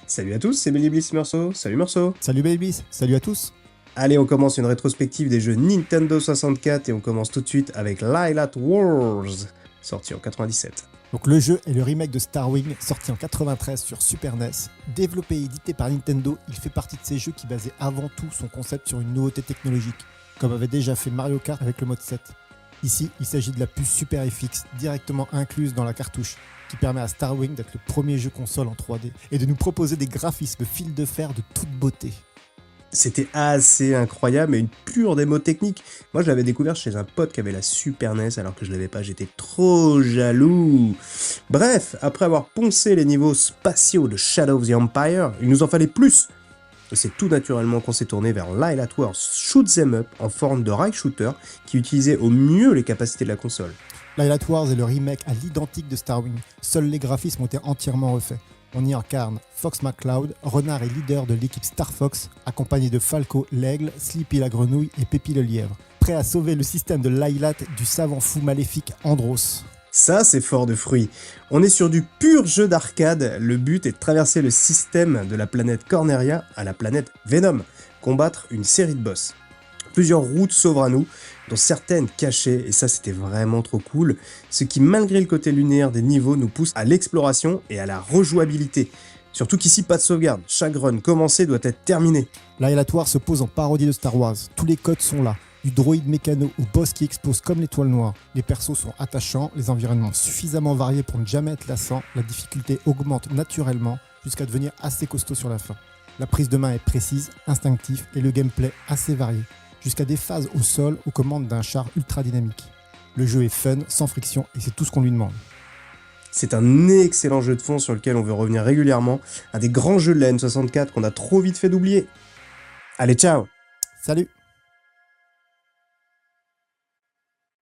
Salut à tous, c'est Bliss Meursault. Salut Meursault. Salut Baby, salut à tous. Allez, on commence une rétrospective des jeux Nintendo 64 et on commence tout de suite avec Lylat Wars, sorti en 97. Donc le jeu est le remake de Star Wing, sorti en 93 sur Super NES. Développé et édité par Nintendo, il fait partie de ces jeux qui basaient avant tout son concept sur une nouveauté technologique, comme avait déjà fait Mario Kart avec le mode 7. Ici, il s'agit de la puce Super FX, directement incluse dans la cartouche, qui permet à Star Wing d'être le premier jeu console en 3D, et de nous proposer des graphismes fil de fer de toute beauté. C'était assez incroyable et une pure démo technique. Moi, je l'avais découvert chez un pote qui avait la Super NES alors que je l'avais pas, j'étais trop jaloux. Bref, après avoir poncé les niveaux spatiaux de Shadow of the Empire, il nous en fallait plus. Et c'est tout naturellement qu'on s'est tourné vers Lylat Wars Shoot 'em Up en forme de rail shooter qui utilisait au mieux les capacités de la console. Lylat Wars est le remake à l'identique de Star Wing, seuls les graphismes ont été entièrement refaits. On y incarne Fox McCloud, renard et leader de l'équipe Star Fox, accompagné de Falco l'aigle, Sleepy la grenouille et Pépi le lièvre, prêt à sauver le système de Lylat du savant fou maléfique Andros. Ça, c'est fort de fruits. On est sur du pur jeu d'arcade, le but est de traverser le système de la planète Corneria à la planète Venom, combattre une série de boss. Plusieurs routes s'ouvrent à nous, dont certaines cachées, et ça c'était vraiment trop cool, ce qui malgré le côté linéaire des niveaux nous pousse à l'exploration et à la rejouabilité. Surtout qu'ici pas de sauvegarde, chaque run commencé doit être terminé. Lylat Wars se pose en parodie de Star Wars, tous les codes sont là, du droïde mécano au boss qui explose comme l'étoile noire. Les persos sont attachants, les environnements suffisamment variés pour ne jamais être lassant, la difficulté augmente naturellement jusqu'à devenir assez costaud sur la fin. La prise de main est précise, instinctive et le gameplay assez varié, jusqu'à des phases au sol aux commandes d'un char ultra dynamique. Le jeu est fun, sans friction et c'est tout ce qu'on lui demande. C'est un excellent jeu de fond sur lequel on veut revenir régulièrement, un des grands jeux de la N64 qu'on a trop vite fait d'oublier. Allez, ciao! Salut!